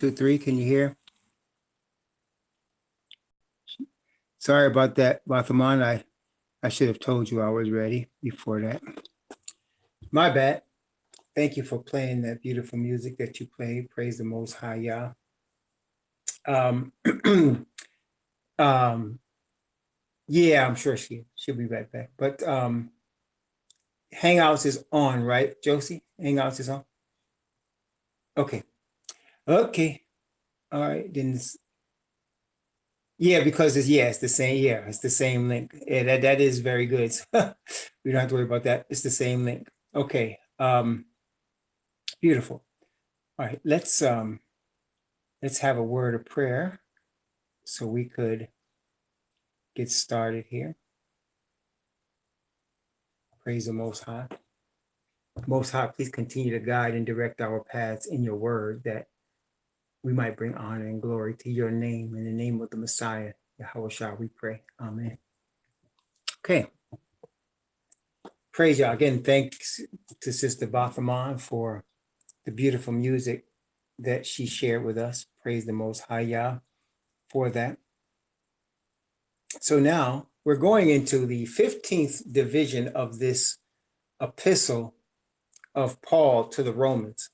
2, 3, can you hear? Sorry about that, Bathaman. I should have told you I was ready before that. My bad. Thank you for playing that beautiful music that you played. Praise the Most High Yah. Yeah, I'm sure she'll be right back. But Hangouts is on, right, Josie? Hangouts is on? Okay. Okay. All right. Then yeah, because it's the same. Yeah, it's the same link. Yeah, that is very good. We don't have to worry about that. It's the same link. Okay. Beautiful. All right, let's have a word of prayer so we could get started here. Praise the Most High. Most High, please continue to guide and direct our paths in your word, that we might bring honor and glory to your name. In the name of the Messiah, Yahweh Shah, we pray. Amen. Okay. Praise y'all. Again, thanks to Sister Bathaman for the beautiful music that she shared with us. Praise the Most High Yah for that. So now we're going into the 15th division of this epistle of Paul to the Romans.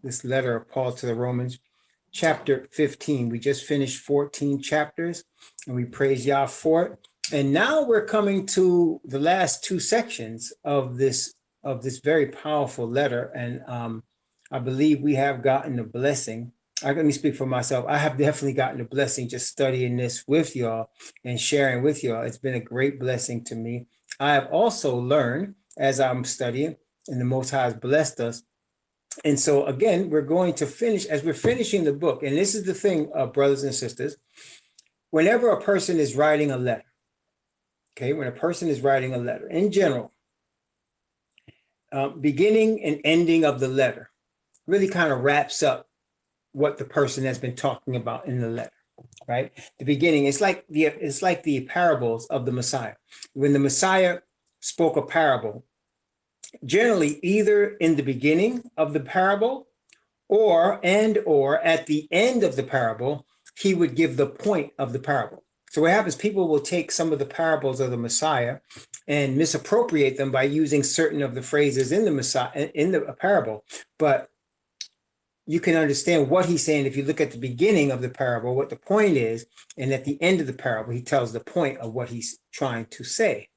This letter of Paul to the Romans, chapter 15. We just finished 14 chapters and we praise Yah for it. And now we're coming to the last two sections of this very powerful letter. And I believe we have gotten a blessing. Let me speak for myself. I have definitely gotten a blessing just studying this with y'all and sharing with y'all. It's been a great blessing to me. I have also learned as I'm studying, and the Most High has blessed us. And so again, we're going to finish, as we're finishing the book, and this is the thing, brothers and sisters, whenever a person is writing a letter, okay, when a person is writing a letter, in general, beginning and ending of the letter really kind of wraps up what the person has been talking about in the letter, right? The beginning, it's like the parables of the Messiah. When the Messiah spoke a parable, generally either in the beginning of the parable or at the end of the parable, he would give the point of the parable. So what happens, people will take some of the parables of the Messiah and misappropriate them by using certain of the phrases in the Messiah, in the parable. But you can understand what he's saying if you look at the beginning of the parable, what the point is, and at the end of the parable, he tells the point of what he's trying to say.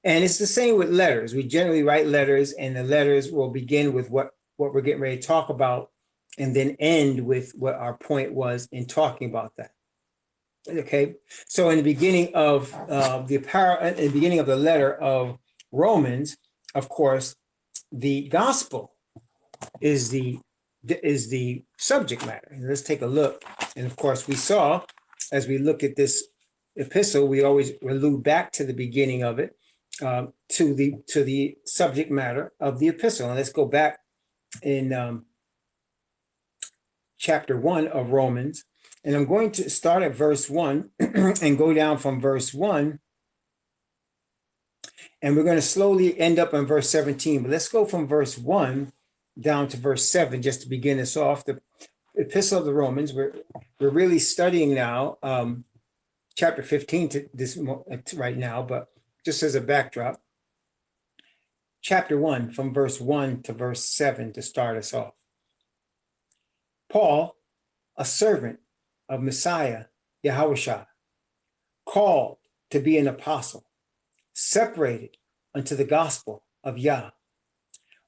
And it's the same with letters. We generally write letters, and the letters will begin with what we're getting ready to talk about, and then end with what our point was in talking about that. Okay, so in the beginning of the letter of Romans, of course, the gospel is the subject matter. Let's take a look. And of course, we saw, as we look at this epistle, we always allude back to the beginning of it, to the subject matter of the epistle. And let's go back in chapter 1 of Romans. And I'm going to start at verse 1 and go down from verse 1. And we're going to slowly end up in verse 17. But let's go from verse 1 down to verse 7 just to begin us off. The epistle of the Romans, we're really studying now chapter 15 to this right now, but just as a backdrop, chapter 1 from verse 1 to verse 7 to start us off. Paul, a servant of Messiah Yahushua, called to be an apostle, separated unto the gospel of Yah,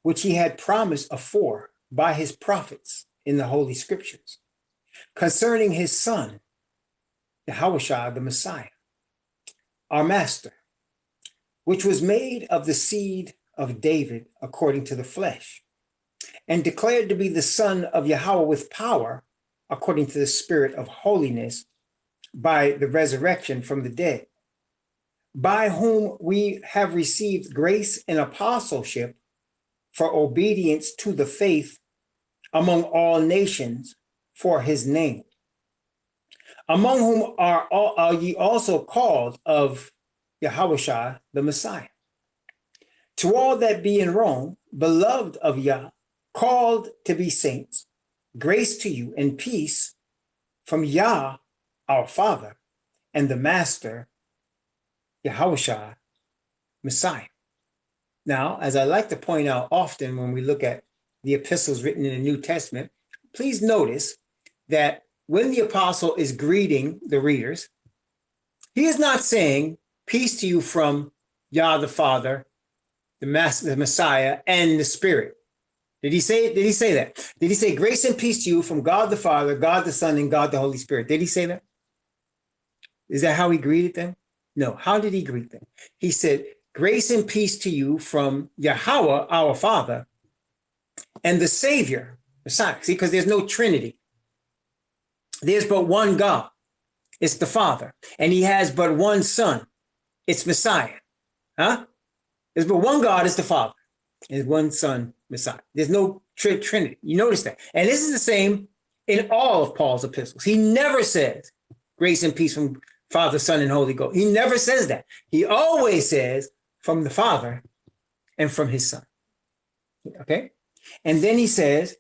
which he had promised afore by his prophets in the Holy Scriptures, concerning his Son, Yahushua the Messiah, our Master, which was made of the seed of David according to the flesh, and declared to be the Son of Yahweh with power, according to the Spirit of holiness, by the resurrection from the dead, by whom we have received grace and apostleship for obedience to the faith among all nations for his name, among whom are ye also called of Yahushua the Messiah. To all that be in Rome, beloved of Yah, called to be saints, grace to you and peace from Yah, our Father, and the Master, Yahushua, Messiah. Now, as I like to point out often when we look at the epistles written in the New Testament, please notice that when the apostle is greeting the readers, he is not saying, peace to you from Yah the Father, the Master, the Messiah, and the Spirit. Did he say that? Did he say grace and peace to you from God the Father, God the Son, and God the Holy Spirit? Did he say that? Is that how he greeted them? No. How did he greet them? He said, grace and peace to you from Yahweh, our Father, and the Savior, Messiah. See, because there's no Trinity. There's but one God. It's the Father. And he has but one Son. It's Messiah. Huh? There's but one God, it's the Father. There's one Son, Messiah. There's no Trinity. You notice that. And this is the same in all of Paul's epistles. He never says grace and peace from Father, Son, and Holy Ghost. He never says that. He always says from the Father and from his Son. Okay? And then he says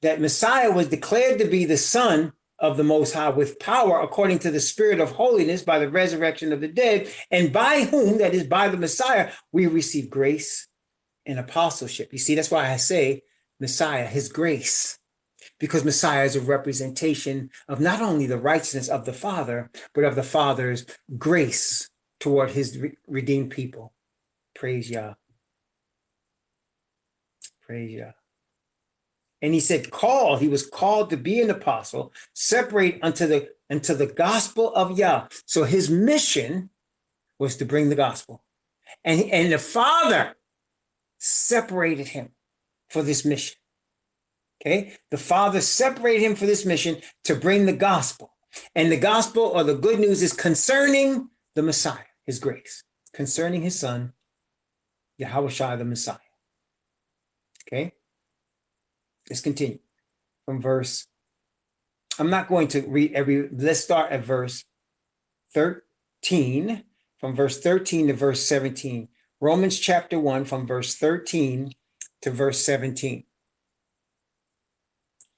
that Messiah was declared to be the Son of the Most High with power according to the Spirit of holiness by the resurrection of the dead, and by whom, that is by the Messiah, we receive grace and apostleship. You see, that's why I say Messiah, his grace, because Messiah is a representation of not only the righteousness of the Father, but of the Father's grace toward his redeemed people. Praise Yah. Praise Yah. And he said, he was called to be an apostle, separate unto the gospel of Yah. So his mission was to bring the gospel. And the Father separated him for this mission. Okay? The Father separated him for this mission to bring the gospel. And the gospel, or the good news, is concerning the Messiah, his grace, concerning his Son, Yahushua the Messiah. Okay? Let's continue from verse. I'm not going to read let's start at verse 13, from verse 13 to verse 17. Romans chapter 1, from verse 13 to verse 17.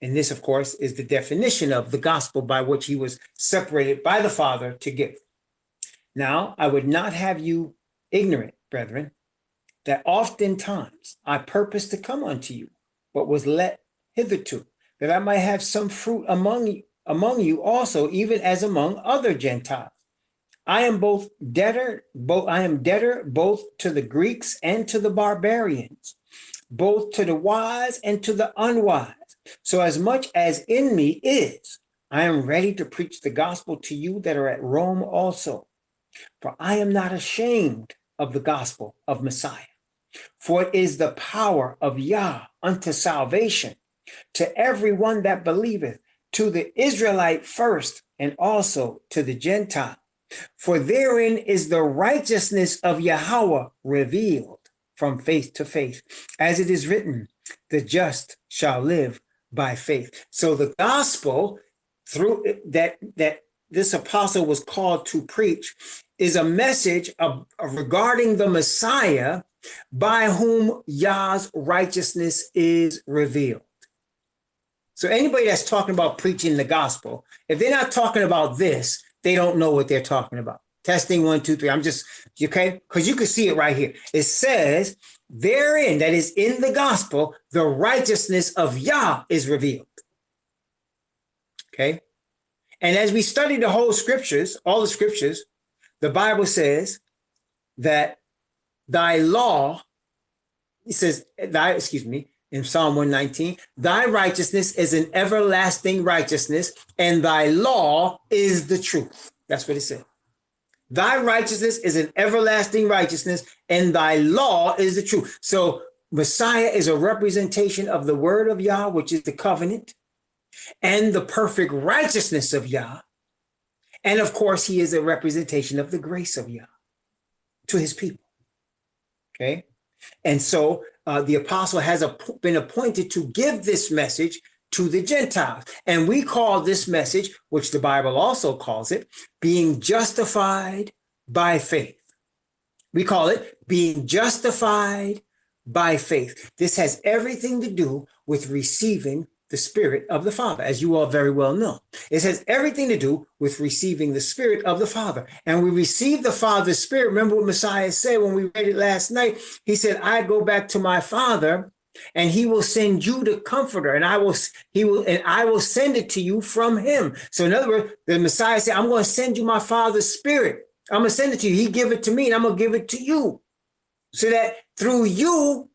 And this, of course, is the definition of the gospel by which he was separated by the Father to give. Now, I would not have you ignorant, brethren, that oftentimes I purposed to come unto you, but was let hitherto, that I might have some fruit among you also, even as among other Gentiles. I am debtor both to the Greeks and to the barbarians, both to the wise and to the unwise. So as much as in me is, I am ready to preach the gospel to you that are at Rome also. For I am not ashamed of the gospel of Messiah. For it is the power of Yah unto salvation to everyone that believeth, to the Israelite first, and also to the Gentile. For therein is the righteousness of Yahweh revealed from faith to faith, as it is written, the just shall live by faith. So the gospel through that this apostle was called to preach is a message of regarding the Messiah, by whom Yah's righteousness is revealed. So anybody that's talking about preaching the gospel, if they're not talking about this, they don't know what they're talking about. Testing 1, 2, 3. I'm just, okay? Because you can see it right here. It says, therein, that is in the gospel, the righteousness of Yah is revealed. Okay? And as we study the whole scriptures, all the scriptures, the Bible says that thy law, it says, in Psalm 119, thy righteousness is an everlasting righteousness, and thy law is the truth. That's what it said. Thy righteousness is an everlasting righteousness, and thy law is the truth. So Messiah is a representation of the word of Yah, which is the covenant, and the perfect righteousness of Yah. And of course, he is a representation of the grace of Yah to his people. Okay? And so the apostle has been appointed to give this message to the Gentiles. And we call this message, which the Bible also calls it, being justified by faith. We call it being justified by faith. This has everything to do with receiving the Spirit of the Father, as you all very well know. It has everything to do with receiving the Spirit of the Father. And we receive the Father's Spirit. Remember what Messiah said when we read it last night? He said, I go back to my Father, and he will send you the comforter, and I will send it to you from him. So in other words, the Messiah said, I'm going to send you my Father's Spirit. I'm going to send it to you. He give it to me, and I'm going to give it to you. So that through you,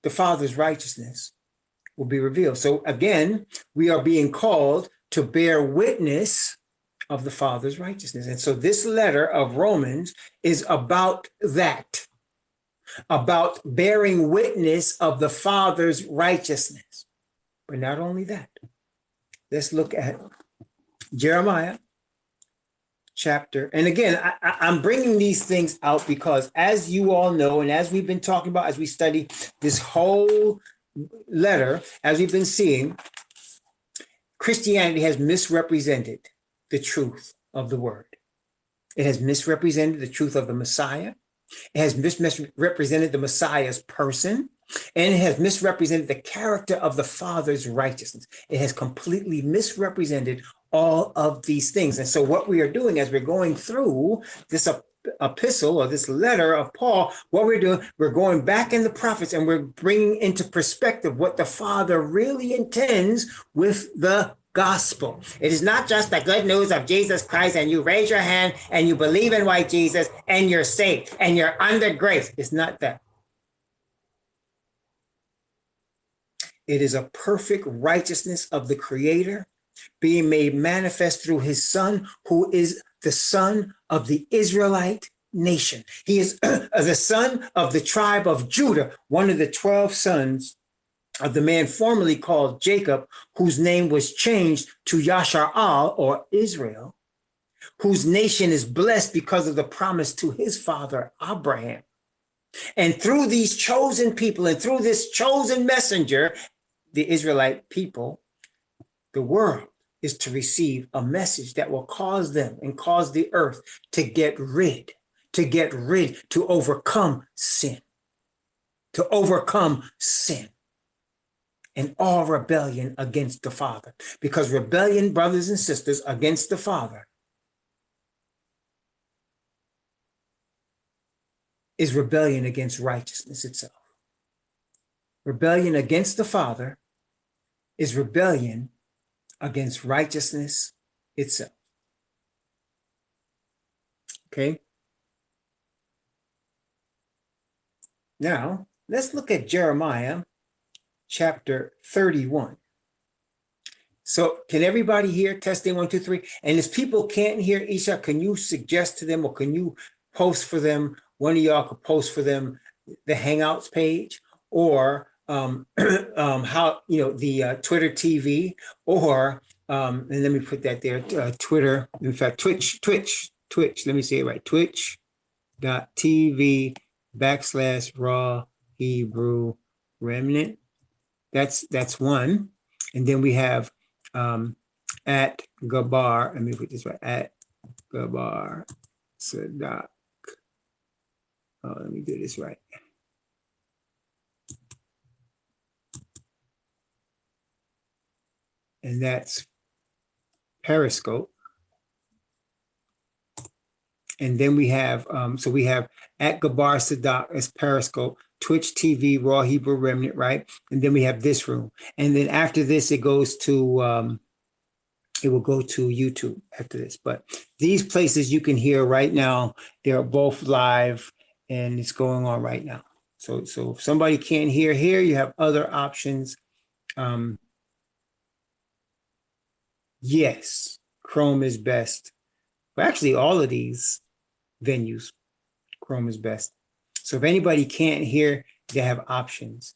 the Father's righteousness will be revealed. So again, we are being called to bear witness of the Father's righteousness. And so this letter of Romans is about that, about bearing witness of the Father's righteousness. But not only that, let's look at Jeremiah chapter. And again, I'm bringing these things out because, as you all know, and as we've been talking about, as we study this whole letter, as we've been seeing, Christianity has misrepresented the truth of the word. It has misrepresented the truth of the Messiah. It has misrepresented the Messiah's person, and it has misrepresented the character of the Father's righteousness. It has completely misrepresented all of these things. And so what we are doing as we're going through this epistle or this letter of Paul, what we're doing, we're going back in the prophets and we're bringing into perspective what the Father really intends with the gospel. It is not just the good news of Jesus Christ and you raise your hand and you believe in white Jesus and you're saved and you're under grace. It's not that. It is a perfect righteousness of the Creator being made manifest through his Son, who is the Son of the Israelite nation. He is the son of the tribe of Judah, one of the 12 sons of the man formerly called Jacob, whose name was changed to Yashar'al, or Israel, whose nation is blessed because of the promise to his father Abraham. And through these chosen people and through this chosen messenger, the Israelite people, the world is to receive a message that will cause them and cause the earth to get rid, to overcome sin, and all rebellion against the Father. Because rebellion, brothers and sisters, against the Father is rebellion against righteousness itself. Rebellion against the Father is rebellion against righteousness itself. Okay? Now, let's look at Jeremiah chapter 31. So can everybody hear? Testing 1, 2, 3. And if people can't hear Isha, can you suggest to them or can you post for them? One of y'all could post for them the Hangouts page or how, the Twitter TV or, and let me put that there, Twitter, in fact, Twitch, let me say it right, twitch.tv/Raw Hebrew Remnant. That's one. And then we have at Gabar, let me put this right, at Gabar Sadak. Oh, let me do this right. And that's Periscope. And then we have, so we have at Gabar Sadak as Periscope, Twitch TV, Raw Hebrew Remnant, right? And then we have this room. And then after this, it goes to, it will go to YouTube after this. But these places you can hear right now, they're both live and it's going on right now. So if somebody can't hear here, you have other options. Yes, Chrome is best. But actually, all of these venues, Chrome is best. So if anybody can't hear, they have options.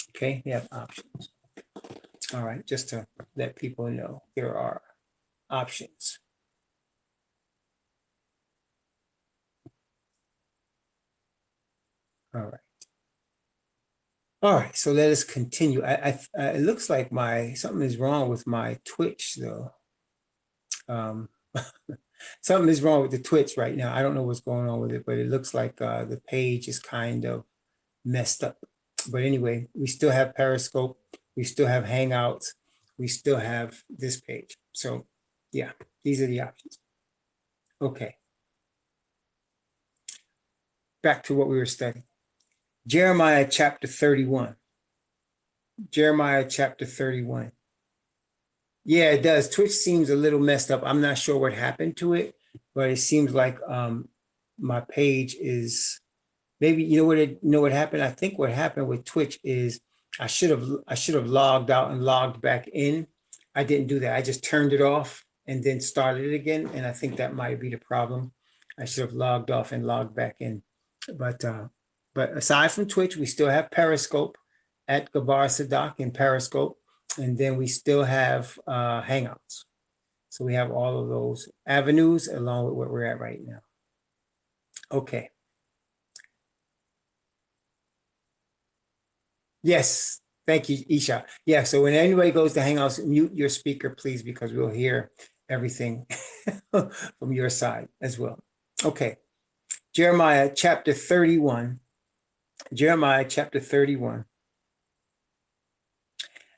Okay, they have options. All right, just to let people know there are options. All right. All right, so let us continue. It looks like something is wrong with my Twitch though. Something is wrong with the Twitch right now. I don't know what's going on with it, but it looks like the page is kind of messed up. But anyway, we still have Periscope. We still have Hangouts. We still have this page. So yeah, these are the options. Okay. Back to what we were studying. Jeremiah chapter 31. Jeremiah chapter 31. Yeah, it does. Twitch seems a little messed up. I'm not sure what happened to it, but it seems like my page is maybe you know what happened. I think what happened with Twitch is I should have logged out and logged back in. I didn't do that. I just turned it off and then started it again, and I think that might be the problem. I should have logged off and logged back in. But aside from Twitch, we still have Periscope at Gabar Sadak in Periscope, and then we still have Hangouts. So we have all of those avenues along with where we're at right now. Okay. Yes, thank you, Isha. Yeah, so when anybody goes to Hangouts, mute your speaker, please, because we'll hear everything from your side as well. Okay. Jeremiah chapter 31. Jeremiah chapter 31.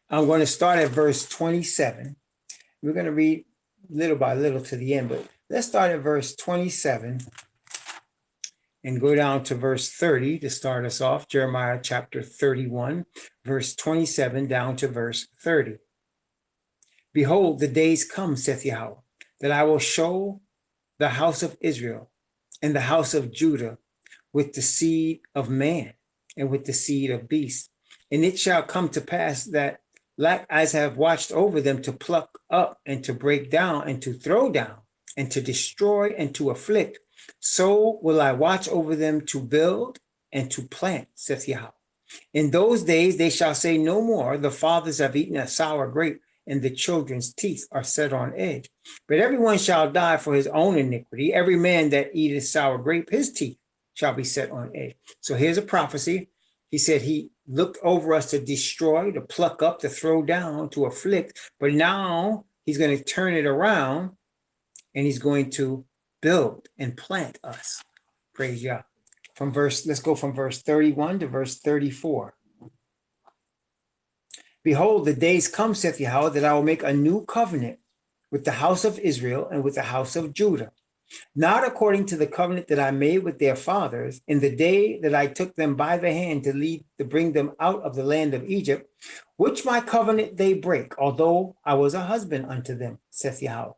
I'm going to start at verse 27. We're going to read little by little to the end, but let's start at verse 27 and go down to verse 30 to start us off. Jeremiah chapter 31, verse 27 down to verse 30. Behold, the days come, saith Yahweh, that I will show the house of Israel and the house of Judah with the seed of man and with the seed of beast. And it shall come to pass that like as I have watched over them to pluck up and to break down and to throw down and to destroy and to afflict, so will I watch over them to build and to plant, saith Yahweh. In those days they shall say no more, the fathers have eaten a sour grape, and the children's teeth are set on edge. But everyone shall die for his own iniquity. Every man that eateth sour grape, his teeth shall be set on edge. So here's a prophecy. He said he looked over us to destroy, to pluck up, to throw down, to afflict. But now he's going to turn it around and he's going to build and plant us. Praise Yah. Let's go from verse 31 to verse 34. Behold, the days come, saith Yahweh, that I will make a new covenant with the house of Israel and with the house of Judah, not according to the covenant that I made with their fathers in the day that I took them by the hand to bring them out of the land of Egypt, which my covenant they break, although I was a husband unto them, saith Yahweh.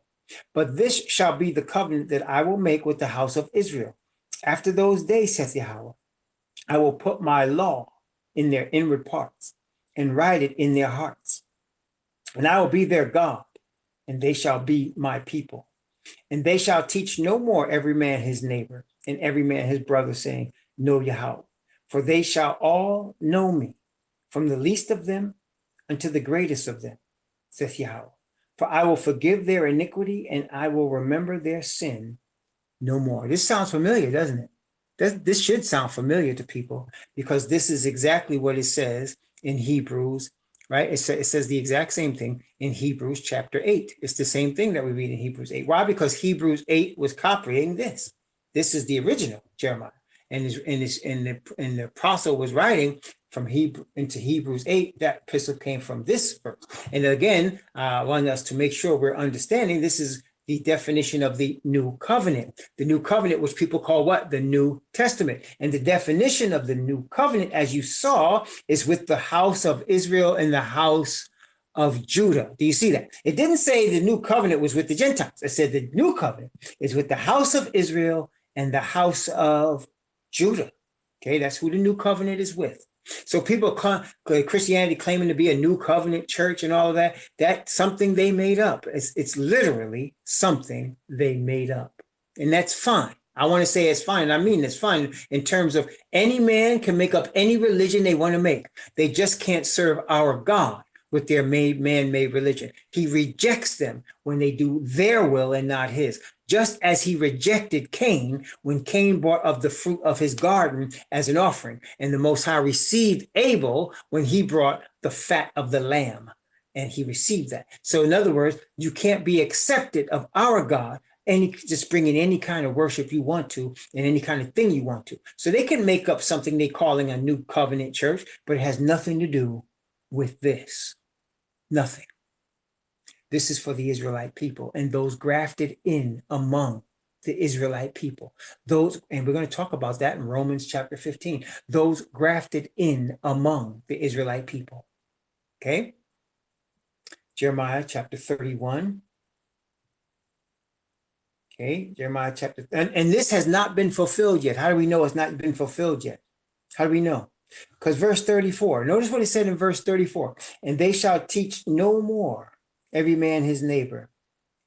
But this shall be the covenant that I will make with the house of Israel. After those days, saith Yahweh, I will put my law in their inward parts and write it in their hearts. And I will be their God, and they shall be my people. And they shall teach no more every man his neighbor and every man his brother, saying, Know Yahweh. For they shall all know me, from the least of them unto the greatest of them, saith Yahweh. For I will forgive their iniquity, and I will remember their sin no more. This sounds familiar, doesn't it? This should sound familiar to people, because this is exactly what it says in Hebrews, right? It says the exact same thing in Hebrews chapter 8. It's the same thing that we read in Hebrews 8. Why? Because Hebrews 8 was copying this. This is the original Jeremiah. And the apostle was writing from Hebrew into Hebrews 8. That epistle came from this verse. And again, I want us to make sure we're understanding this is the definition of the new covenant. The new covenant, which people call what? The New Testament. And the definition of the new covenant, as you saw, is with the house of Israel and the house of Judah. Do you see that? It didn't say the new covenant was with the Gentiles. It said the new covenant is with the house of Israel and the house of Judah. Okay, that's who the new covenant is with. So people, Christianity claiming to be a new covenant church and all of that, that's something they made up. It's literally something they made up. And that's fine. I want to say it's fine. I mean, it's fine in terms of any man can make up any religion they want to make. They just can't serve our God with their man-made religion. He rejects them when they do their will and not his. Just as he rejected Cain when Cain brought of the fruit of his garden as an offering. And the Most High received Abel when he brought the fat of the lamb. And he received that. So in other words, you can't be accepted of our God just bring in any kind of worship you want to and any kind of thing you want to. So they can make up something they're calling a new covenant church, but it has nothing to do with this. Nothing. This is for the Israelite people and those grafted in among the Israelite people. Those, and we're going to talk about that in Romans chapter 15. Those grafted in among the Israelite people. Okay? Jeremiah chapter 31. Okay, Jeremiah chapter, and this has not been fulfilled yet. How do we know it's not been fulfilled yet? How do we know? Because verse 34, notice what it said in verse 34. And they shall teach no more every man his neighbor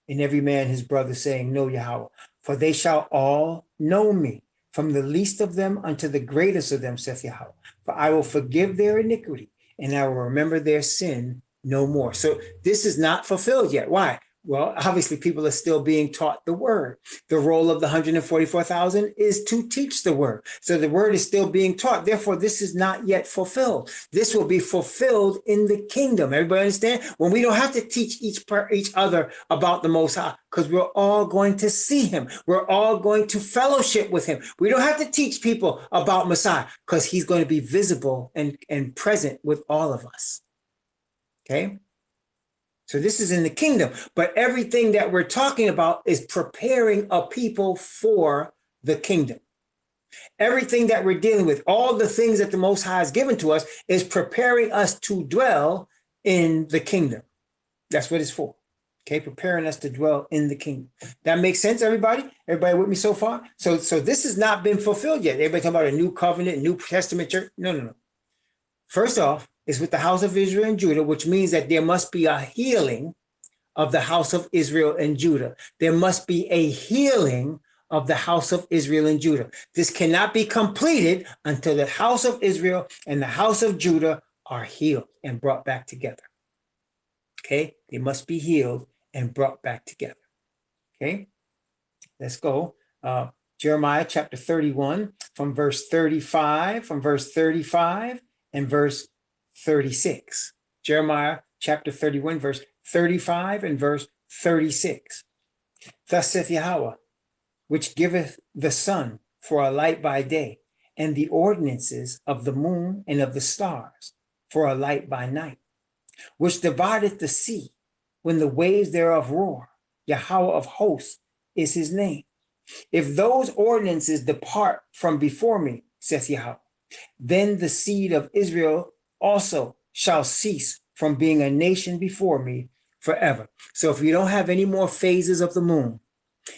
and every man his brother, saying, Know Yahweh. For they shall all know me, from the least of them unto the greatest of them, saith Yahweh. For I will forgive their iniquity, and I will remember their sin no more. So this is not fulfilled yet. Why? Well, obviously, people are still being taught the word. The role of the 144,000 is to teach the word. So the word is still being taught. Therefore, this is not yet fulfilled. This will be fulfilled in the kingdom. Everybody understand? When we don't have to teach each other about the Most High, because we're all going to see him. We're all going to fellowship with him. We don't have to teach people about Messiah, because he's going to be visible and present with all of us. Okay? So this is in the kingdom, but everything that we're talking about is preparing a people for the kingdom. Everything that we're dealing with, all the things that the Most High has given to us, is preparing us to dwell in the kingdom. That's what it's for. Okay, preparing us to dwell in the kingdom. That makes sense, everybody? Everybody with me so far? So this has not been fulfilled yet. Everybody talking about a new covenant, New Testament church? No. First off, it's with the house of Israel and Judah, which means that there must be a healing of the house of Israel and Judah. There must be a healing of the house of Israel and Judah. This cannot be completed until the house of Israel and the house of Judah are healed and brought back together. Okay? They must be healed and brought back together. Okay? Let's go. Jeremiah chapter 31 from verse 35, and verse 36. Jeremiah chapter 31, verse 35 and verse 36. Thus saith Yahweh, which giveth the sun for a light by day, and the ordinances of the moon and of the stars for a light by night, which divideth the sea when the waves thereof roar. Yahweh of hosts is his name. If those ordinances depart from before me, saith Yahweh, then the seed of Israel also shall cease from being a nation before me forever. So if you don't have any more phases of the moon,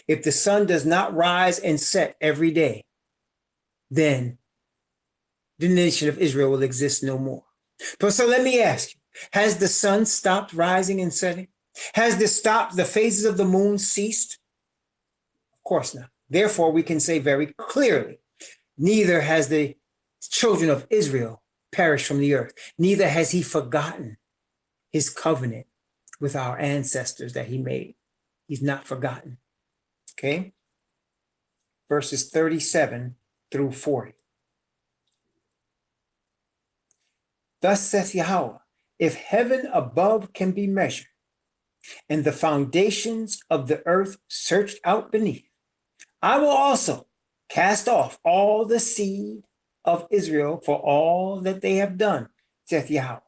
if the sun does not rise and set every day, then the nation of Israel will exist no more. So let me ask you, has the sun stopped rising and setting? Has the phases of the moon ceased? Of course not. Therefore, we can say very clearly, neither has the children of Israel perished from the earth. Neither has he forgotten his covenant with our ancestors that he made. He's not forgotten. Okay? Verses 37 through 40. Thus saith Yahweh, if heaven above can be measured, and the foundations of the earth searched out beneath, I will also cast off all the seed of Israel for all that they have done, saith Yahweh.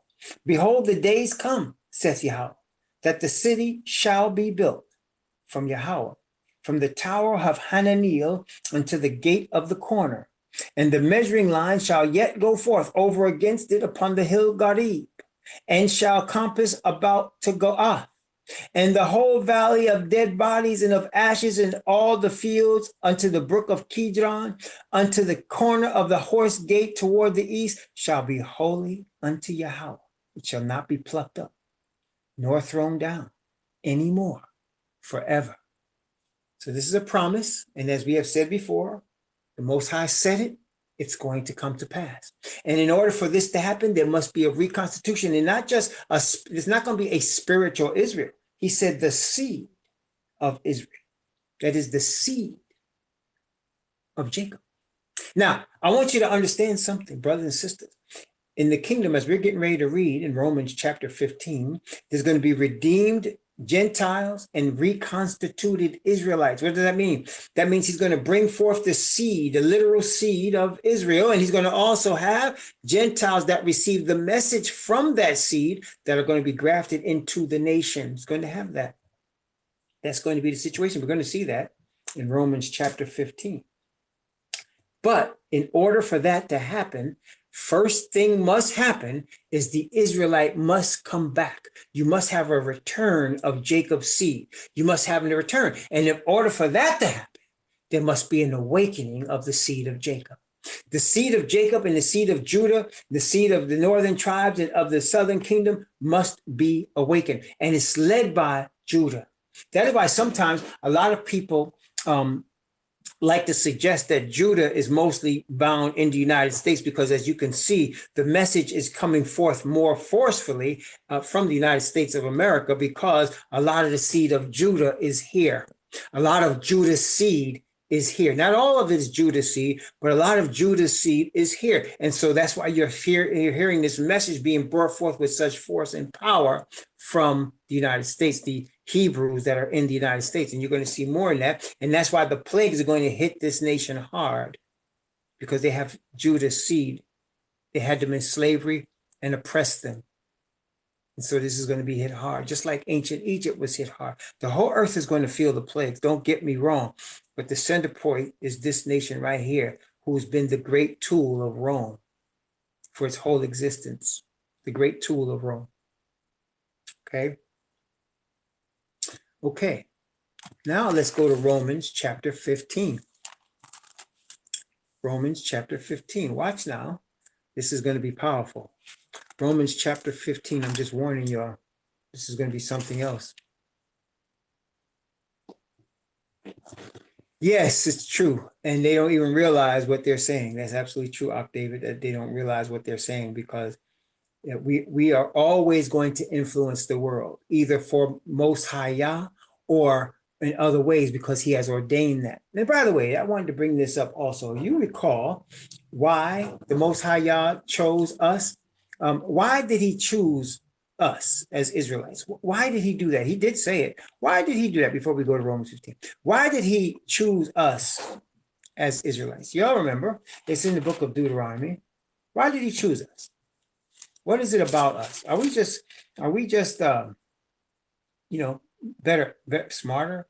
Behold, the days come, saith Yahweh, that the city shall be built from Yahweh, from the tower of Hananeel unto the gate of the corner, and the measuring line shall yet go forth over against it upon the hill Garib, and shall compass about to Goah, and the whole valley of dead bodies and of ashes, and all the fields unto the brook of Kidron, unto the corner of the horse gate toward the east, shall be holy unto Yahweh. It shall not be plucked up, nor thrown down any more forever. So this is a promise, and as we have said before, the Most High said it, it's going to come to pass. And in order for this to happen, there must be a reconstitution, and not just it's not going to be a spiritual Israel. He said the seed of Israel. That is the seed of Jacob. Now, I want you to understand something, brothers and sisters. In the kingdom, as we're getting ready to read in Romans chapter 15, there's going to be redeemed Gentiles and reconstituted Israelites. What does that mean? That means he's going to bring forth the seed, the literal seed of Israel, and he's going to also have Gentiles that receive the message from that seed that are going to be grafted into the nation. It's going to have that. That's going to be the situation. We're going to see that in Romans chapter 15. But in order for that to happen, first thing must happen is the Israelite must come back. You must have a return of Jacob's seed. You must have a return. And in order for that to happen, there must be an awakening of the seed of Jacob. The seed of Jacob and the seed of Judah, the seed of the northern tribes and of the southern kingdom must be awakened. And it's led by Judah. That is why sometimes a lot of people like to suggest that Judah is mostly bound in the United States, because as you can see, the message is coming forth more forcefully from the United States of America, because a lot of the seed of Judah is here. A lot of Judah's seed is here. Not all of it is Judah's seed, but a lot of Judah's seed is here. And so that's why you're hearing this message being brought forth with such force and power from the United States, the Hebrews that are in the United States. And you're going to see more in that. And that's why the plagues are going to hit this nation hard, because they have Judah's seed. They had them in slavery and oppressed them. And so this is going to be hit hard, just like ancient Egypt was hit hard. The whole earth is going to feel the plagues. Don't get me wrong. But the center point is this nation right here, who's been the great tool of Rome for its whole existence, the great tool of Rome. Okay. Okay. Now let's go to Romans chapter 15. Romans chapter 15. Watch now. This is going to be powerful. Romans chapter 15. I'm just warning y'all. This is going to be something else. Yes, it's true. And they don't even realize what they're saying. That's absolutely true, David, that they don't realize what they're saying, because we are always going to influence the world, either for Most High Yah or in other ways, because he has ordained that. And by the way, I wanted to bring this up also. You recall why the Most High Yah chose us? Why did he choose us as Israelites? Why did he do that? He did say it. Why did he do that before we go to Romans 15? Why did he choose us as Israelites? Y'all remember, it's in the book of Deuteronomy. Why did he choose us? What is it about us? Are we just better, smarter?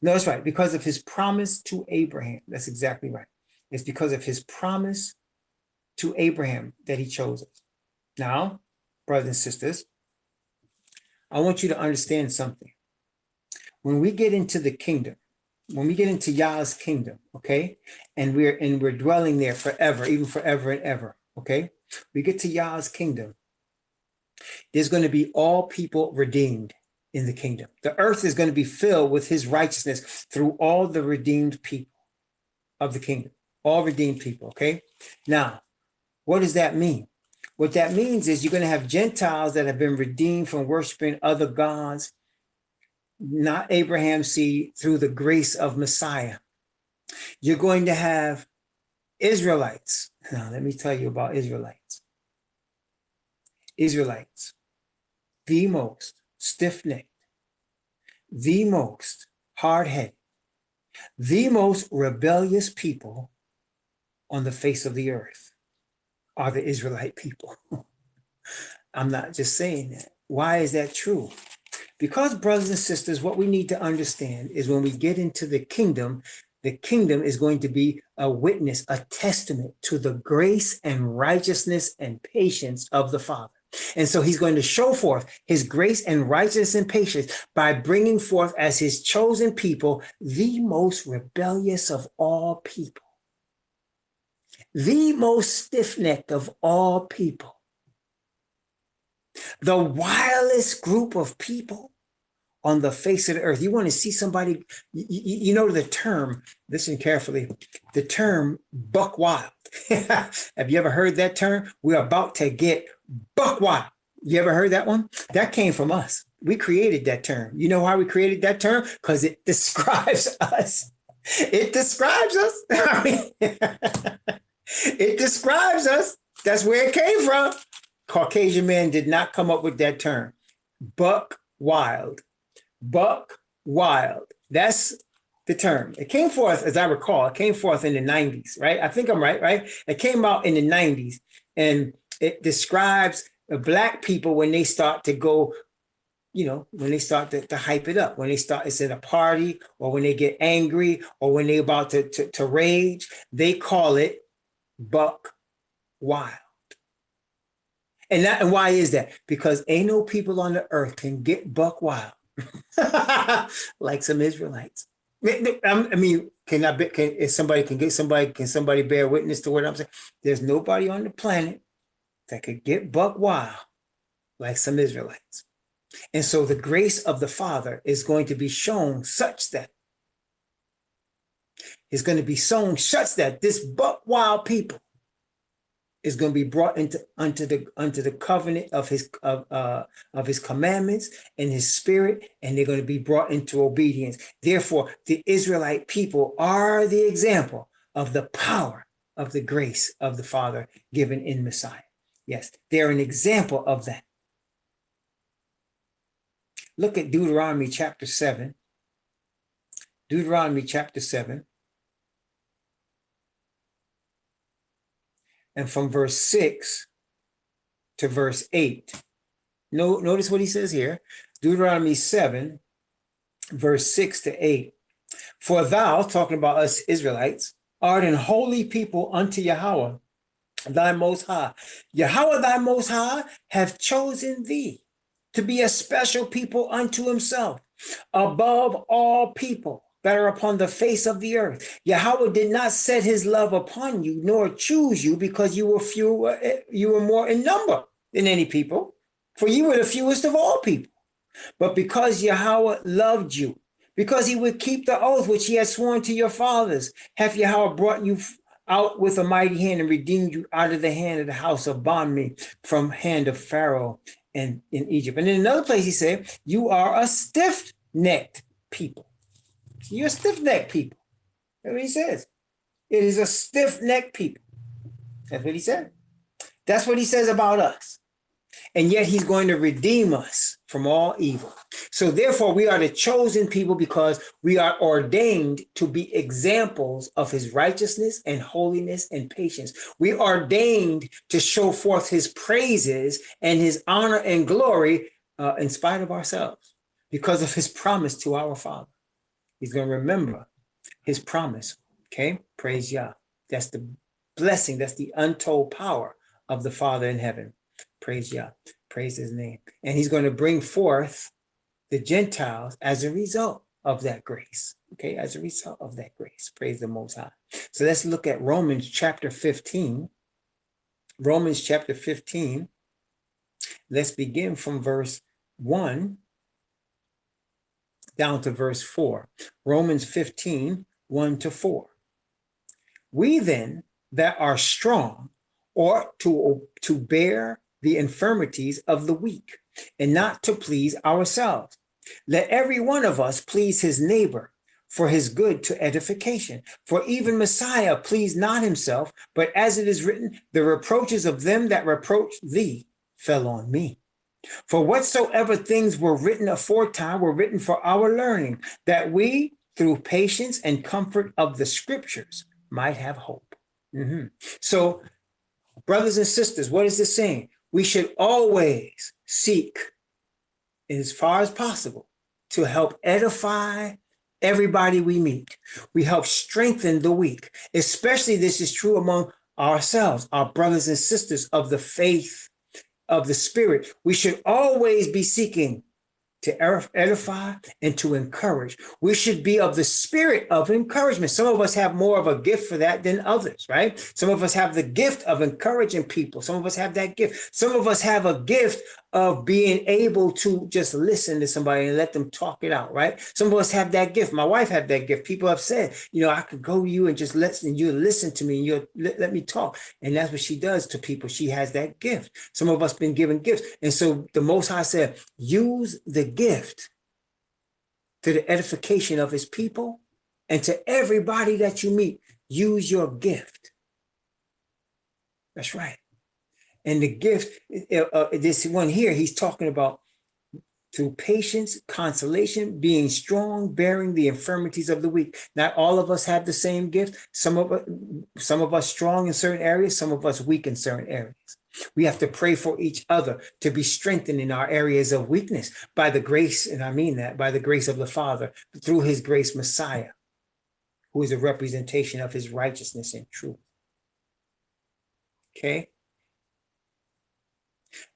No, that's right. Because of his promise to Abraham. That's exactly right. It's because of his promise to Abraham that he chose us. Now, brothers and sisters, I want you to understand something. When we get into the kingdom, when we get into Yah's kingdom, okay, and we're dwelling there forever, even forever and ever, okay, we get to Yah's kingdom, there's going to be all people redeemed in the kingdom. The earth is going to be filled with his righteousness through all the redeemed people of the kingdom, all redeemed people, okay? Now, what does that mean? What that means is you're going to have Gentiles that have been redeemed from worshiping other gods, not Abraham's seed, through the grace of Messiah. You're going to have Israelites. Now, let me tell you about Israelites. Israelites, the most stiff-necked, the most hard-headed, the most rebellious people on the face of the earth are the Israelite people. I'm not just saying that. Why is that true? Because, brothers and sisters, what we need to understand is when we get into the kingdom is going to be a witness, a testament to the grace and righteousness and patience of the Father. And so he's going to show forth his grace and righteousness and patience by bringing forth as his chosen people the most rebellious of all people, the most stiff-necked of all people, the wildest group of people on the face of the earth. You want to see somebody, you know the term, listen carefully, the term buck wild. Have you ever heard that term? We're about to get buck wild. You ever heard that one? That came from us. We created that term. You know why we created that term? Because it describes us. It describes us. I mean, it describes us. That's where it came from. Caucasian man did not come up with that term. Buck wild. Buck wild. That's the term. It came forth, as I recall, it came forth in the 90s, right? I think I'm right, right? It came out in the 90s, and it describes the Black people when they start to go, when they start to hype it up, when they start, it's at a party, or when they get angry, or when they're about to rage, they call it buck wild. And why is that? Because ain't no people on the earth can get buck wild like some Israelites. I mean, if somebody can get somebody, can somebody bear witness to what I'm saying? There's nobody on the planet that could get buck wild like some Israelites. And so the grace of the Father is going to be shown such that this buck wild people is going to be brought into the covenant of his commandments and his spirit, and they're going to be brought into obedience. Therefore, the Israelite people are the example of the power of the grace of the Father given in Messiah. Yes, they're an example of that. Look at Deuteronomy chapter 7. Deuteronomy chapter 7. And from verse 6 to verse 8. Notice what he says here. Deuteronomy 7, verse 6 to 8. For thou, talking about us Israelites, art an holy people unto Yahweh, thy most high. Yahweh thy most high hath chosen thee to be a special people unto himself, above all people that are upon the face of the earth. Yahweh did not set his love upon you, nor choose you, because you were more in number than any people, for you were the fewest of all people. But because Yahweh loved you, because he would keep the oath which he had sworn to your fathers, hath Yahweh brought you out with a mighty hand and redeemed you out of the hand of the house of bondmen, from hand of Pharaoh and in Egypt. And in another place he said, you are a stiff-necked people. You're a stiff-necked people. That's what he says. It is a stiff-necked people. That's what he said. That's what he says about us. And yet he's going to redeem us from all evil. So therefore we are the chosen people, because we are ordained to be examples of his righteousness and holiness and patience. We are ordained to show forth his praises and his honor and glory in spite of ourselves, because of his promise to our Father. He's going to remember his promise. Okay, praise Yah. That's the blessing. That's the untold power of the Father in heaven. Praise Yah. Praise his name. And he's going to bring forth the Gentiles as a result of that grace. Okay, as a result of that grace. Praise the Most High. So let's look at Romans chapter 15. Romans chapter 15. Let's begin from verse 1 down to verse 4. Romans 15, 1 to 4. We then that are strong ought to bear the infirmities of the weak, and not to please ourselves. Let every one of us please his neighbor for his good to edification. For even Messiah pleased not himself, but as it is written, the reproaches of them that reproach thee fell on me. For whatsoever things were written aforetime were written for our learning, that we, through patience and comfort of the scriptures, might have hope. So, brothers and sisters, what is this saying? We should always seek, as far as possible, to help edify everybody we meet. We help strengthen the weak. Especially this is true among ourselves, our brothers and sisters of the faith, of the spirit. We should always be seeking to edify and to encourage. We should be of the spirit of encouragement. Some of us have more of a gift for that than others, right? Some of us have the gift of encouraging people. Some of us have that gift. Some of us have a gift of being able to just listen to somebody and let them talk it out, right? Some of us have that gift. My wife had that gift. People have said, I could go to you and just listen to me and you'll let me talk. And that's what she does to people. She has that gift. Some of us been given gifts. And so the Most High said, use the gift to the edification of his people, and to everybody that you meet, use your gift. That's right. And the gift, this one here, he's talking about through patience, consolation, being strong, bearing the infirmities of the weak. Not all of us have the same gift. Some of us strong in certain areas, some of us weak in certain areas. We have to pray for each other to be strengthened in our areas of weakness by the grace, and I mean that, by the grace of the Father, through his grace, Messiah, who is a representation of his righteousness and truth. Okay?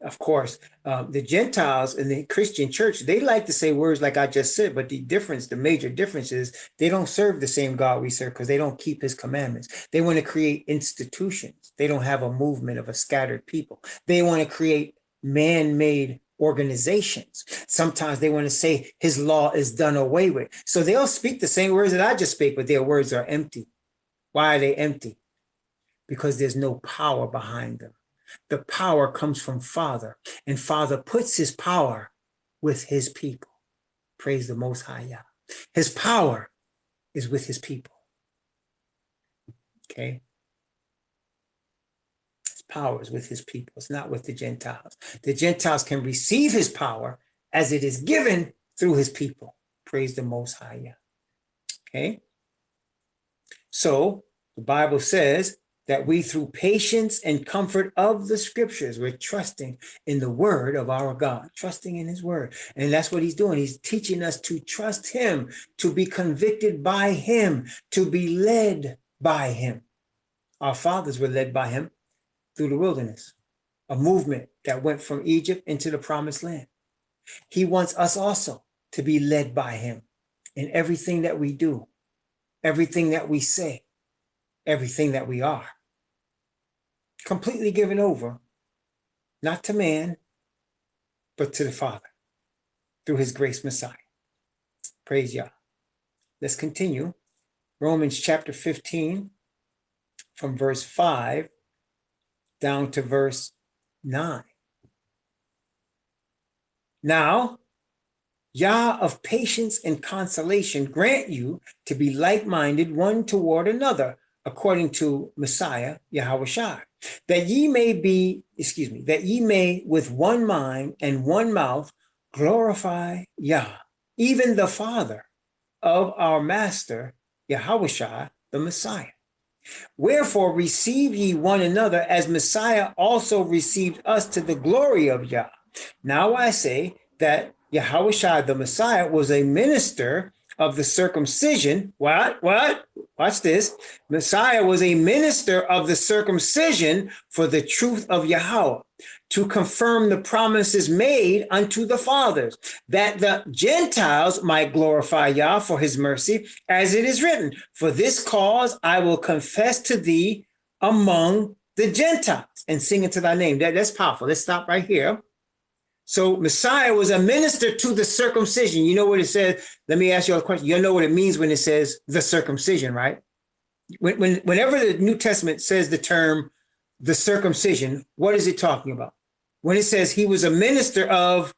Of course, the Gentiles in the Christian church, they like to say words like I just said, but the major difference is they don't serve the same God we serve because they don't keep his commandments. They want to create institutions. They don't have a movement of a scattered people. They want to create man-made organizations. Sometimes they want to say his law is done away with. So they'll speak the same words that I just speak, but their words are empty. Why are they empty? Because there's no power behind them. The power comes from Father, and Father puts his power with his people. Praise the Most High Yah. His power is with his people. Okay? His power is with his people. It's not with the Gentiles. The Gentiles can receive his power as it is given through his people. Praise the Most High Yah. Okay? So the Bible says that we, through patience and comfort of the scriptures, we're trusting in the word of our God, trusting in his word. And that's what he's doing. He's teaching us to trust him, to be convicted by him, to be led by him. Our fathers were led by him through the wilderness, a movement that went from Egypt into the promised land. He wants us also to be led by him in everything that we do, everything that we say, everything that we are. Completely given over, not to man, but to the Father, through his grace Messiah. Praise Yah. Let's continue. Romans chapter 15, from verse 5 down to verse 9. Now, Yah of patience and consolation grant you to be like-minded one toward another, according to Messiah, Yahushua, that ye may with one mind and one mouth glorify Yah, even the Father of our Master, Yahushua, the Messiah. Wherefore receive ye one another as Messiah also received us to the glory of Yah. Now I say that Yahushua, the Messiah, was a minister of the circumcision. What? Watch this. Messiah was a minister of the circumcision for the truth of Yahweh, to confirm the promises made unto the fathers, that the Gentiles might glorify Yah for his mercy, as it is written, for this cause I will confess to thee among the Gentiles and sing into thy name. That's powerful. Let's stop right here. So Messiah was a minister to the circumcision. You know what it says? Let me ask you a question. You know what it means when it says the circumcision, right? Whenever the New Testament says the term the circumcision, what is it talking about? When it says he was a minister of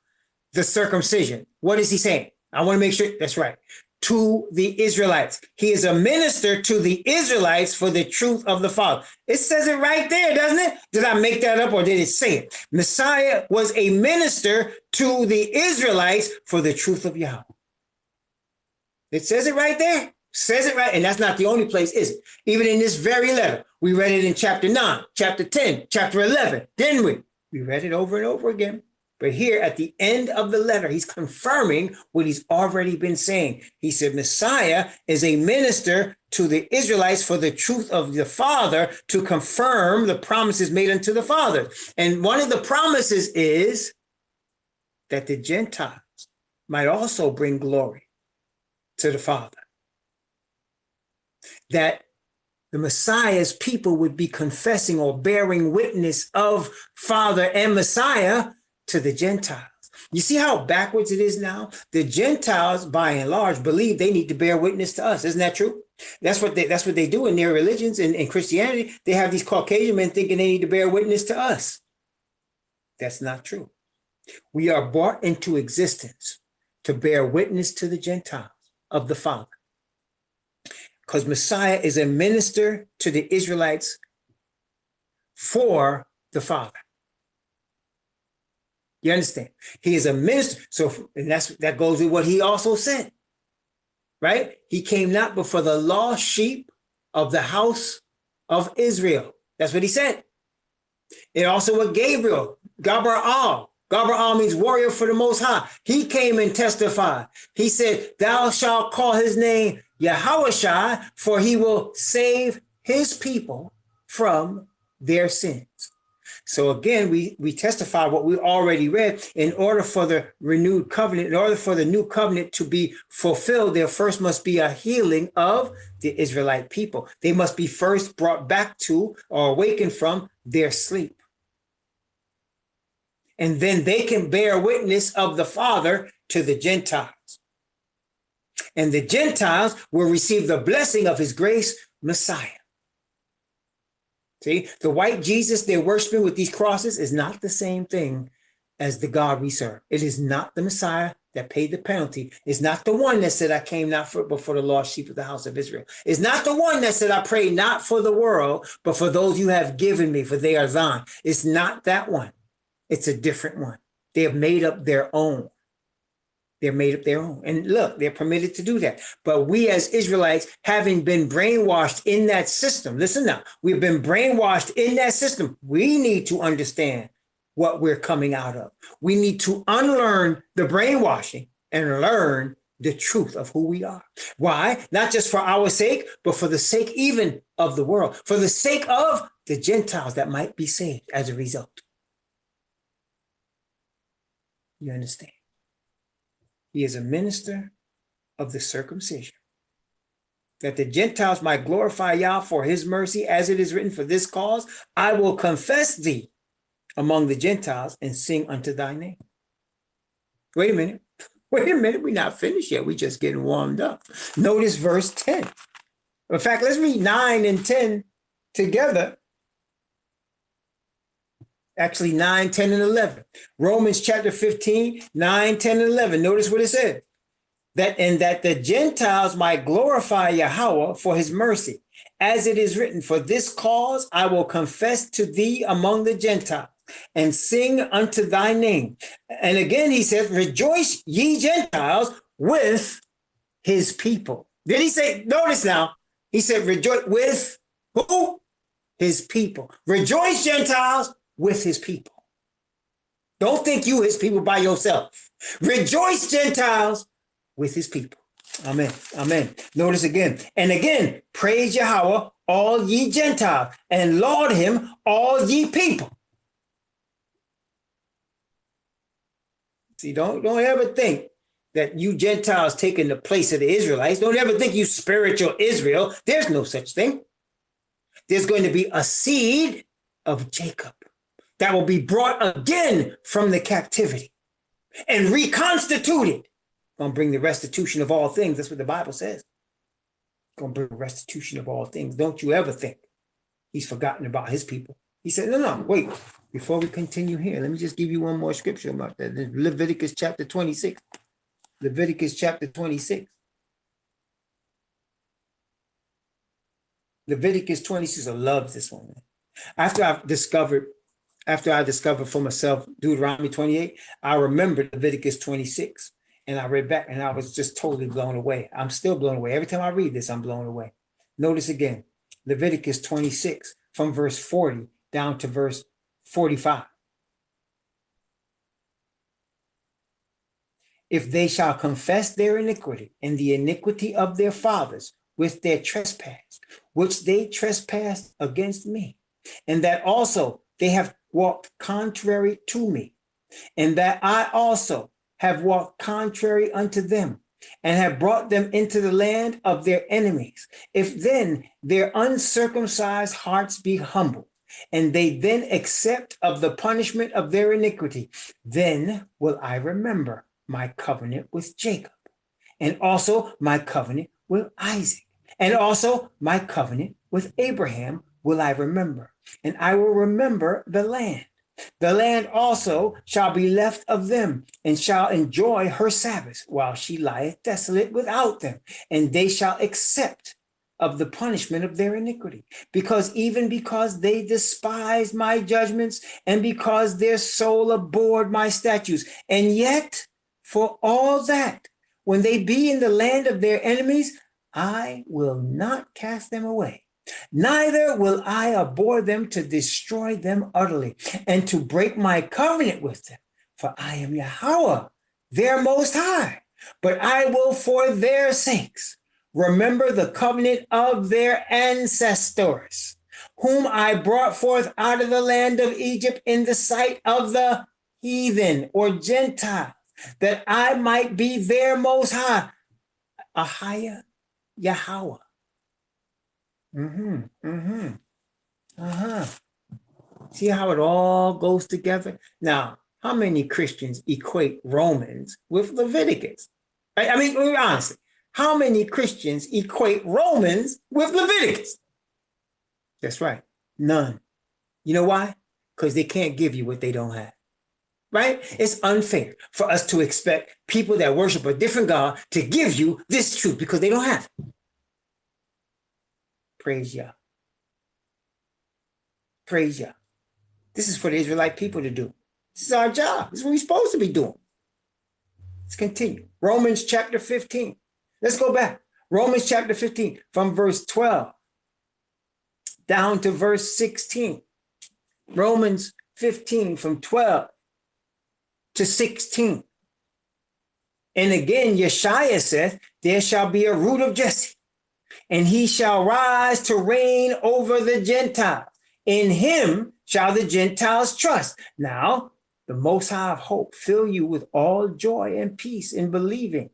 the circumcision, what is he saying? I want to make sure that's right. To the Israelites. He is a minister to the Israelites for the truth of the Father. It says it right there, doesn't it? Did I make that up or did it say it? Messiah was a minister to the Israelites for the truth of Yahweh. It says it right there. Says it right. And that's not the only place, is it? Even in this very letter, we read it in chapter 9, chapter 10, chapter 11, didn't we? We read it over and over again. But here at the end of the letter, he's confirming what he's already been saying. He said, Messiah is a minister to the Israelites for the truth of the Father, to confirm the promises made unto the Father. And one of the promises is that the Gentiles might also bring glory to the Father. That the Messiah's people would be confessing or bearing witness of Father and Messiah to the Gentiles. You see how backwards it is now? The Gentiles, by and large, believe they need to bear witness to us. Isn't that true? That's what they do in their religions. In Christianity, they have these Caucasian men thinking they need to bear witness to us. That's not true. We are brought into existence to bear witness to the Gentiles of the Father. Because Messiah is a minister to the Israelites for the Father. You understand? He is a minister. So, and that goes with what he also said, right? He came not but for the lost sheep of the house of Israel. That's what he said. And also with Gabriel, Gabriel. Gabriel means warrior for the Most High. He came and testified. He said, thou shalt call his name Yahushua, for he will save his people from their sins. So again, we testify what we already read. In order for the renewed covenant, in order for the new covenant to be fulfilled, there first must be a healing of the Israelite people. They must be first brought back to or awakened from their sleep. And then they can bear witness of the Father to the Gentiles. And the Gentiles will receive the blessing of his grace, Messiah. See, the white Jesus they're worshiping with these crosses is not the same thing as the God we serve. It is not the Messiah that paid the penalty. It's not the one that said, I came not but for the lost sheep of the house of Israel. It's not the one that said, I pray not for the world, but for those you have given me, for they are thine. It's not that one. It's a different one. They have made up their own. They're made up their own. And look, they're permitted to do that. But we as Israelites, having been brainwashed in that system, listen now, we've been brainwashed in that system. We need to understand what we're coming out of. We need to unlearn the brainwashing and learn the truth of who we are. Why? Not just for our sake, but for the sake even of the world, for the sake of the Gentiles that might be saved as a result. You understand? He is a minister of the circumcision, that the Gentiles might glorify Yah for his mercy, as it is written, for this cause I will confess thee among the Gentiles and sing unto thy name. Wait a minute. We're not finished yet. We're just getting warmed up. Notice verse 10. In fact, let's read 9 and 10 together. Actually, 9, 10, and 11. Romans chapter 15, 9, 10, and 11. Notice what it said. That the Gentiles might glorify Yahweh for his mercy. As it is written, for this cause I will confess to thee among the Gentiles and sing unto thy name. And again, he says, rejoice ye Gentiles with his people. Did he say, notice now, he said, rejoice with who? His people. Rejoice, Gentiles, with his people. Don't think you his people by yourself. Rejoice, Gentiles, with his people. Amen. Amen. Notice again. And again, praise Yahweh, all ye Gentiles, and laud him, all ye people. See, don't ever think that you Gentiles taking the place of the Israelites. Don't ever think you spiritual Israel. There's no such thing. There's going to be a seed of Jacob that will be brought again from the captivity and reconstituted. Going to bring the restitution of all things. That's what the Bible says. Going to bring restitution of all things. Don't you ever think he's forgotten about his people. He said, no, wait. Before we continue here, let me just give you one more scripture about that. Leviticus chapter 26. Leviticus chapter 26. Leviticus 26. I love this one. After I discovered for myself Deuteronomy 28, I remembered Leviticus 26. And I read back and I was just totally blown away. I'm still blown away. Every time I read this, I'm blown away. Notice again, Leviticus 26 from verse 40 down to verse 45. If they shall confess their iniquity and the iniquity of their fathers with their trespass, which they trespassed against me, and that also they have walked contrary to me, and that I also have walked contrary unto them, and have brought them into the land of their enemies. If then their uncircumcised hearts be humbled, and they then accept of the punishment of their iniquity, then will I remember my covenant with Jacob, and also my covenant with Isaac, and also my covenant with Abraham will I remember, and I will remember the land. The land also shall be left of them, and shall enjoy her Sabbaths, while she lieth desolate without them, and they shall accept of the punishment of their iniquity. Because they despised my judgments, and because their soul abhorred my statutes. And yet, for all that, when they be in the land of their enemies, I will not cast them away. Neither will I abhor them to destroy them utterly, and to break my covenant with them. For I am Yahweh, their Most High. But I will, for their sakes, remember the covenant of their ancestors, whom I brought forth out of the land of Egypt in the sight of the heathen or Gentiles, that I might be their Most High. Ahaya Yahweh. See how it all goes together? Now, how many Christians equate Romans with Leviticus? I mean, honestly, how many Christians equate Romans with Leviticus? That's right, none. You know why? Because they can't give you what they don't have. Right? It's unfair for us to expect people that worship a different God to give you this truth because they don't have it. Praise Yah. Praise Yah. This is for the Israelite people to do. This is our job. This is what we're supposed to be doing. Let's continue. Romans chapter 15. Let's go back. Romans chapter 15 from verse 12 down to verse 16. Romans 15 from 12 to 16. And again, Yeshaya saith, there shall be a root of Jesse, and he shall rise to reign over the Gentiles. In him shall the Gentiles trust. Now, the Most High of hope fill you with all joy and peace in believing,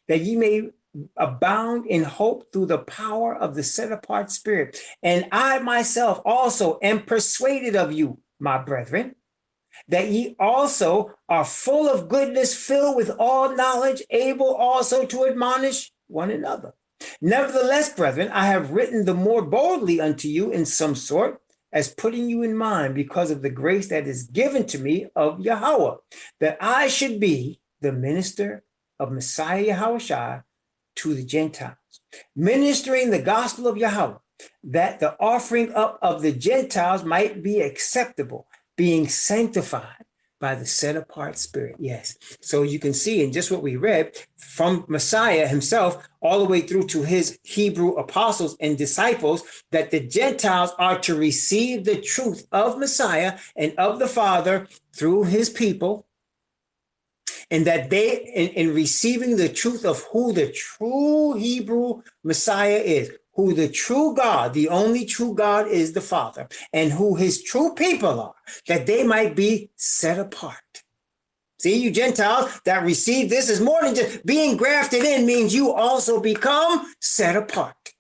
that ye may abound in hope through the power of the set apart Spirit. And I myself also am persuaded of you, my brethren, that ye also are full of goodness, filled with all knowledge, able also to admonish one another. Nevertheless, brethren, I have written the more boldly unto you in some sort, as putting you in mind because of the grace that is given to me of Yahweh, that I should be the minister of Messiah Yahushua to the Gentiles, ministering the gospel of Yahweh, that the offering up of the Gentiles might be acceptable, being sanctified by the set apart Spirit. Yes. So you can see in just what we read from Messiah himself all the way through to his Hebrew apostles and disciples, that the Gentiles are to receive the truth of Messiah and of the Father through his people. And that they, in receiving the truth of who the true Hebrew Messiah is, who the true God, the only true God is the Father, and who his true people are, that they might be set apart. See, you Gentiles that receive this is more than just being grafted in, means you also become set apart.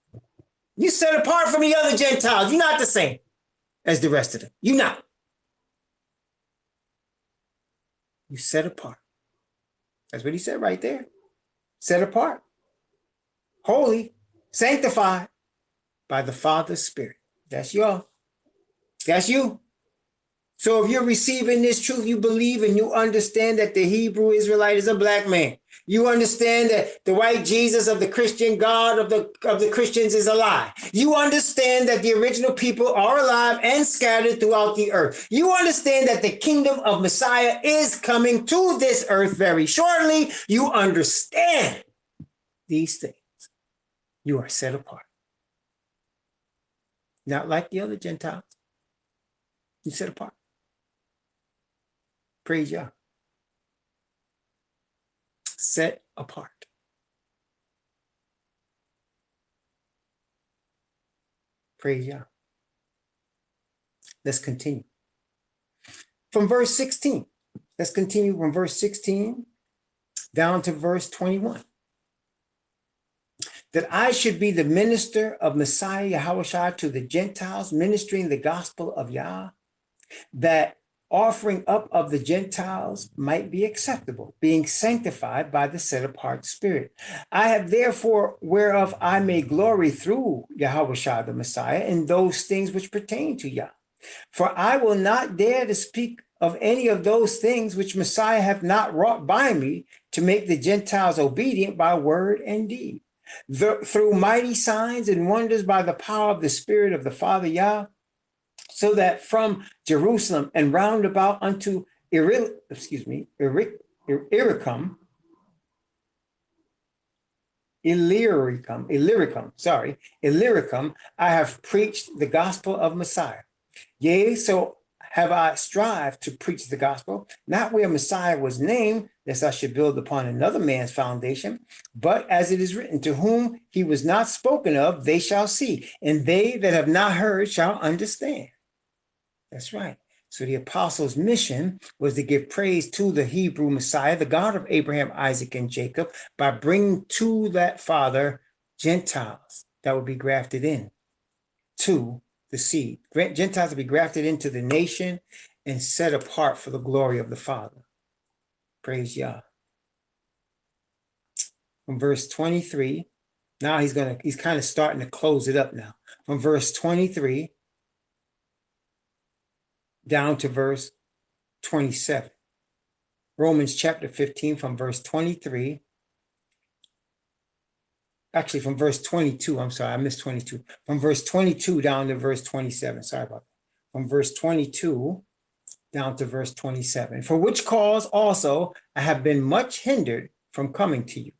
You set apart from the other Gentiles. You're not the same as the rest of them. You're not. You set apart. That's what he said right there. Set apart. Holy. Sanctified by the Father's Spirit. That's y'all. That's you. So if you're receiving this truth, you believe and you understand that the Hebrew Israelite is a black man. You understand that the white Jesus of the Christian God of the Christians is a lie. You understand that the original people are alive and scattered throughout the earth. You understand that the kingdom of Messiah is coming to this earth very shortly. You understand these things. You are set apart. Not like the other Gentiles. You set apart. Praise Yah. Set apart. Praise Yah. Let's continue. From verse 16. Let's continue from verse 16 down to verse 21. That I should be the minister of Messiah Yahushua to the Gentiles, ministering the gospel of Yah, that offering up of the Gentiles might be acceptable, being sanctified by the set apart Spirit. I have therefore whereof I may glory through Yahushua the Messiah in those things which pertain to Yah. For I will not dare to speak of any of those things which Messiah hath not wrought by me, to make the Gentiles obedient by word and deed. through mighty signs and wonders by the power of the Spirit of the Father Yah, so that from Jerusalem and round about unto Illyricum, I have preached the gospel of Messiah. Yea, so have I strived to preach the gospel, not where Messiah was named, lest I should build upon another man's foundation, but as it is written, to whom he was not spoken of, they shall see, and they that have not heard shall understand. That's right. So the apostles' mission was to give praise to the Hebrew Messiah, the God of Abraham, Isaac, and Jacob, by bringing to that father Gentiles that would be grafted in to the seed. Gentiles to be grafted into the nation and set apart for the glory of the Father. Praise Yah. From verse 23, now he's kind of starting to close it up now. From verse 23 down to verse 27. Romans chapter 15 from verse 23. Actually, from verse 22, I'm sorry, I missed 22. From verse 22 down to verse 27. Sorry about that. From verse 22 down to verse 27. For which cause also I have been much hindered from coming to you.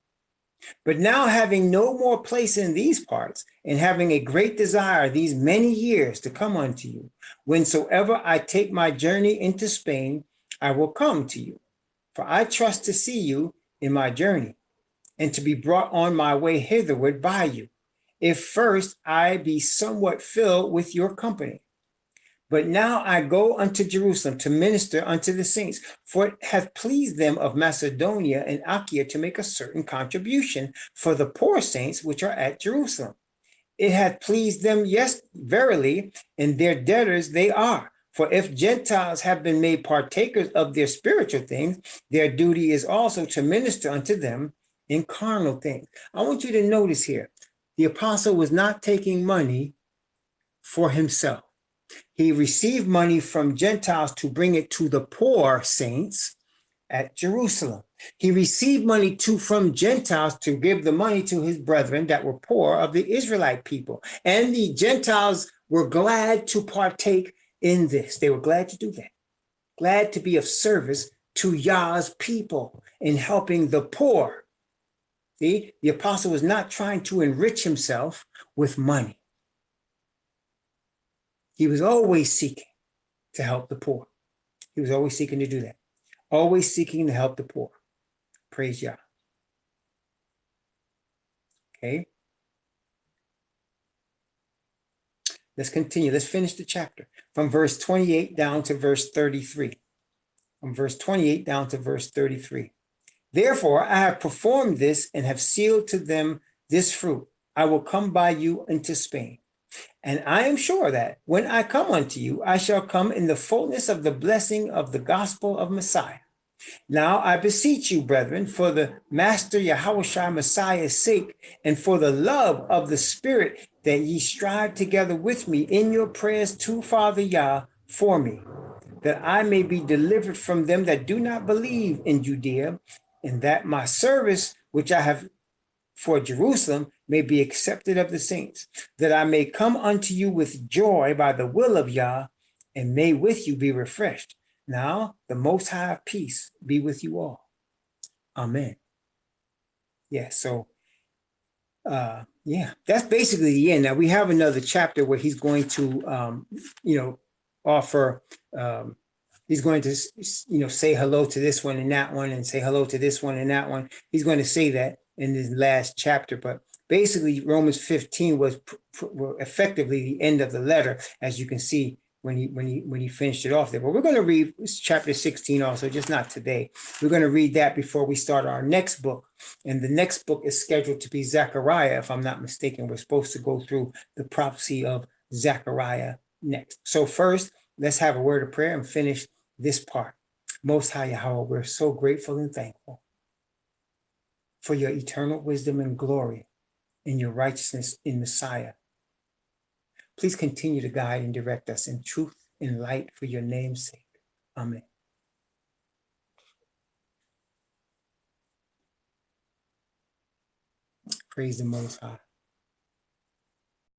But now having no more place in these parts, and having a great desire these many years to come unto you, whensoever I take my journey into Spain, I will come to you. For I trust to see you in my journey, and to be brought on my way hitherward by you, if first I be somewhat filled with your company. But now I go unto Jerusalem to minister unto the saints, for it hath pleased them of Macedonia and Achaia to make a certain contribution for the poor saints which are at Jerusalem. It hath pleased them, yes, verily, and their debtors they are. For if Gentiles have been made partakers of their spiritual things, their duty is also to minister unto them in carnal things. I want you to notice here, the apostle was not taking money for himself. He received money from Gentiles to bring it to the poor saints at Jerusalem. He received money from Gentiles to give the money to his brethren that were poor of the Israelite people. And the Gentiles were glad to partake in this. They were glad to do that. Glad to be of service to Yah's people in helping the poor. See, the apostle was not trying to enrich himself with money. He was always seeking to help the poor. He was always seeking to do that. Always seeking to help the poor. Praise Yah. Okay. Let's continue. Let's finish the chapter. From verse 28 down to verse 33. From verse 28 down to verse 33. Therefore, I have performed this and have sealed to them this fruit. I will come by you into Spain. And I am sure that when I come unto you, I shall come in the fullness of the blessing of the gospel of Messiah. Now I beseech you, brethren, for the Master Yahushua Messiah's sake, and for the love of the Spirit, that ye strive together with me in your prayers to Father Yah for me, that I may be delivered from them that do not believe in Judea, and that my service, which I have for Jerusalem, may be accepted of the saints, that I may come unto you with joy by the will of Yah, and may with you be refreshed. Now, the Most High peace be with you all. Amen. Yeah, so, that's basically the end. Now, we have another chapter where he's going to, offer, he's going to, say hello to this one and that one, and say hello to this one and that one. He's going to say that in this last chapter, but basically Romans 15 was effectively the end of the letter, as you can see when he finished it off there. But we're going to read chapter 16 also, just not today. We're going to read that before we start our next book. And the next book is scheduled to be Zechariah, if I'm not mistaken. We're supposed to go through the prophecy of Zechariah next. So first, let's have a word of prayer and finish this part. Most High Yahweh, we're so grateful and thankful for your eternal wisdom and glory and your righteousness in Messiah. Please continue to guide and direct us in truth and light for your name's sake. Amen. Praise the Most High.